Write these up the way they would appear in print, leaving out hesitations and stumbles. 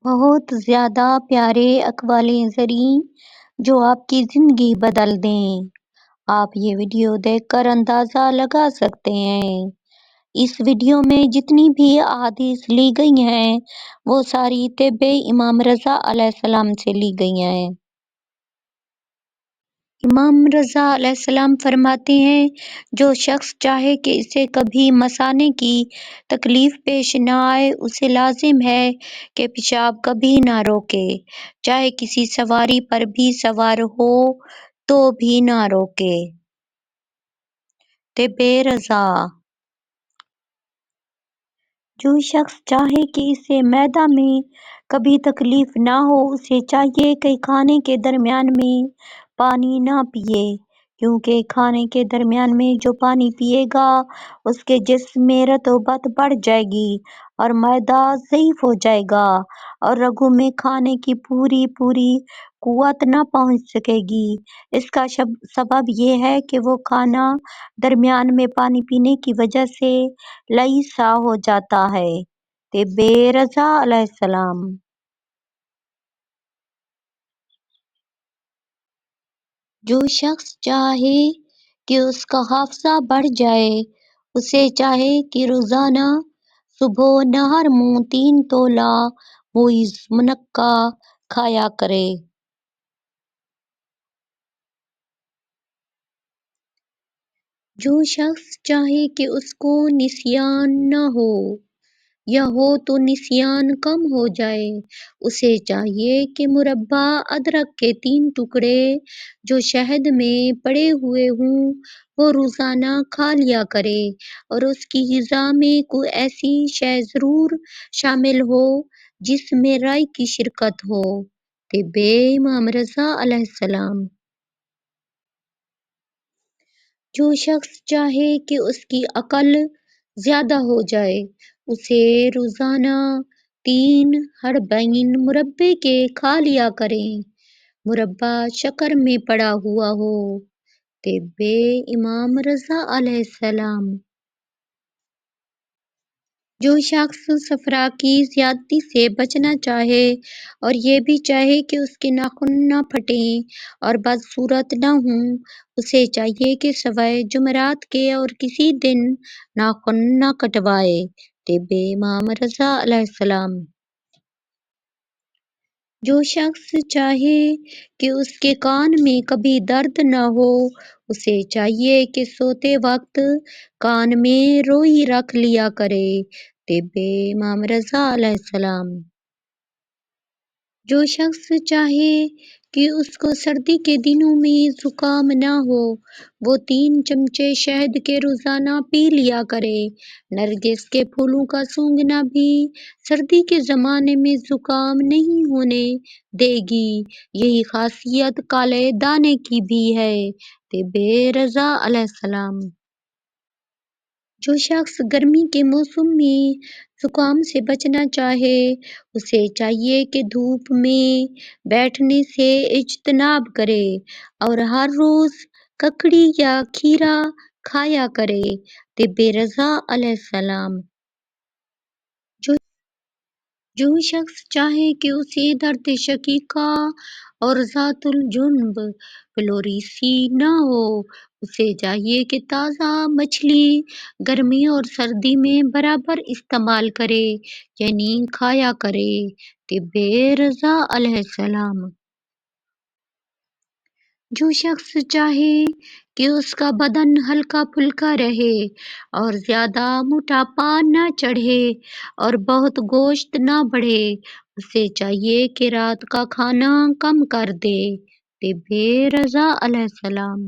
بہت زیادہ پیارے اقوال زریں جو آپ کی زندگی بدل دیں۔ آپ یہ ویڈیو دیکھ کر اندازہ لگا سکتے ہیں۔ اس ویڈیو میں جتنی بھی احادیث لی گئی ہیں وہ ساری طب امام رضا علیہ السلام سے لی گئی ہیں۔ امام رضا علیہ السلام فرماتے ہیں جو شخص چاہے کہ اسے کبھی مثانے کی تکلیف پیش نہ آئے اسے لازم ہے کہ پیشاب کبھی نہ روکے، چاہے کسی سواری پر بھی سوار ہو تو بھی نہ روکے۔ طب رضا: جو شخص چاہے کہ اسے معدہ میں کبھی تکلیف نہ ہو اسے چاہیے کہ کھانے کے درمیان میں پانی نہ پیے، کیونکہ کھانے کے درمیان میں جو پانی پیے گا اس کے جسم میں رطوبت بڑھ جائے گی اور معدہ ضعیف ہو جائے گا اور رگوں میں کھانے کی پوری قوت نہ پہنچ سکے گی۔ اس کا سبب یہ ہے کہ وہ کھانا درمیان میں پانی پینے کی وجہ سے لئی سا ہو جاتا ہے۔ طب رضا علیہ السلام: جو شخص چاہے کہ اس کا حافظہ بڑھ جائے اسے چاہے کہ روزانہ صبح و نہار منہ 3 تولہ موز منقع کھایا کرے۔ جو شخص چاہے کہ اس کو نسیان نہ ہو یا ہو تو نسیان کم ہو جائے اسے چاہیے کہ مربع ادرک کے 3 ٹکڑے جو شہد میں پڑے ہوئے ہوں وہ روزانہ کھا لیا کرے اور اس کی غذا میں کوئی ایسی شے ضرور شامل ہو جس میں رائی کی شرکت ہو۔ طب امام رضا علیہ السلام: جو شخص چاہے کہ اس کی عقل زیادہ ہو جائے اسے روزانہ 3 حربین مربے کے کھا لیا کرے، مربع شکر میں پڑا ہوا ہو۔ طب امام رضا علیہ السلام: جو شخص صفرا کی زیادتی سے بچنا چاہے اور یہ بھی چاہے کہ اس کے ناخن نہ پھٹیں اور بدصورت نہ ہوں اسے چاہیے کہ سوائے جمعرات کے اور کسی دن ناخن نہ کٹوائے۔ طب امام رضا علیہ السلام: جو شخص چاہے کہ اس کے کان میں کبھی درد نہ ہو اسے چاہیے کہ سوتے وقت کان میں روئی رکھ لیا کرے۔ طب امام رضا علیہ السلام: جو شخص چاہے کہ اس کو سردی کے دنوں میں زکام نہ ہو وہ 3 چمچے شہد کے روزانہ پی لیا کرے۔ نرگس کے پھولوں کا سونگھنا بھی سردی کے زمانے میں زکام نہیں ہونے دے گی، یہی خاصیت کالے دانے کی بھی ہے۔ طب رضا علیہ السلام: جو شخص گرمی کے موسم میں زکام سے بچنا چاہے اسے چاہیے کہ دھوپ میں بیٹھنے سے اجتناب کرے اور ہر روز ککڑی یا کھیرا کھایا کرے۔ طب رضا علیہ السلام: جو شخص چاہے کہ اسے درد شقیقہ اور ذات الجنب پلیوریسی نہ ہو اسے چاہیے کہ تازہ مچھلی گرمی اور سردی میں برابر استعمال کرے یعنی کھایا کرے۔ طب رضا علیہ السلام: جو شخص چاہے کہ اس کا بدن ہلکا پھلکا رہے اور زیادہ موٹاپا نہ چڑھے اور بہت گوشت نہ بڑھے اسے چاہیے کہ رات کا کھانا کم کر دے۔ طب رضا علیہ السلام: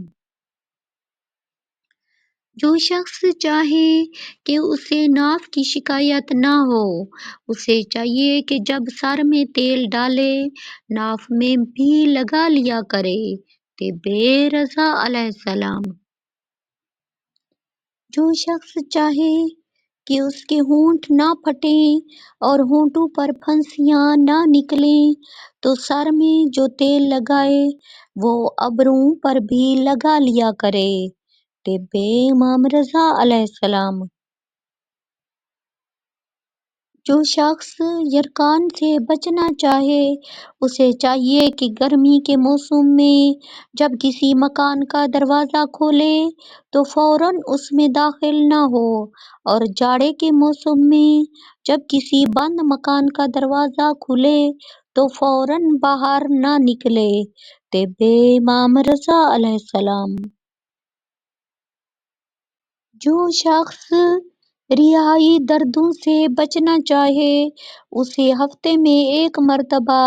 جو شخص چاہے کہ اسے ناف کی شکایت نہ ہو اسے چاہیے کہ جب سر میں تیل ڈالے ناف میں بھی لگا لیا کرے۔ طب رضا علیہ السلام: جو شخص چاہے کہ اس کے ہونٹ نہ پھٹیں اور ہونٹوں پر پھنسیاں نہ نکلیں تو سر میں جو تیل لگائے وہ ابروں پر بھی لگا لیا کرے۔ طب امام رضا علیہ السلام: جو شخص یرکان سے بچنا چاہے اسے چاہیے کہ گرمی کے موسم میں جب کسی مکان کا دروازہ کھولے تو فوراً اس میں داخل نہ ہو، اور جاڑے کے موسم میں جب کسی بند مکان کا دروازہ کھلے تو فوراً باہر نہ نکلے۔ طب امام رضا علیہ السلام۔ جو شخص رہائی دردوں سے بچنا چاہے اسے ہفتے میں 1 مرتبہ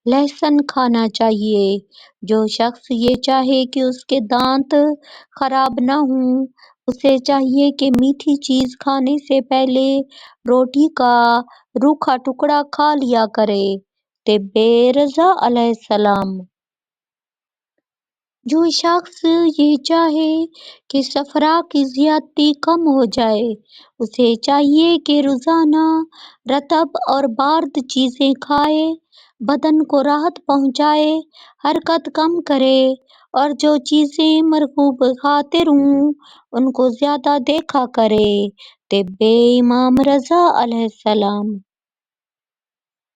لہسن کھانا چاہیے۔ جو شخص یہ چاہے کہ اس کے دانت خراب نہ ہوں اسے چاہیے کہ میٹھی چیز کھانے سے پہلے روٹی کا روکھا ٹکڑا کھا لیا کرے۔ طب رضا علیہ السلام۔ جو شخص یہ چاہے کہ صفرا کی زیادتی کم ہو جائے اسے چاہیے کہ روزانہ رطب اور بارد چیزیں کھائے، بدن کو راحت پہنچائے، حرکت کم کرے، اور جو چیزیں مرغوب خاطر ہوں ان کو زیادہ دیکھا کرے۔ طب امام رضا علیہ السلام۔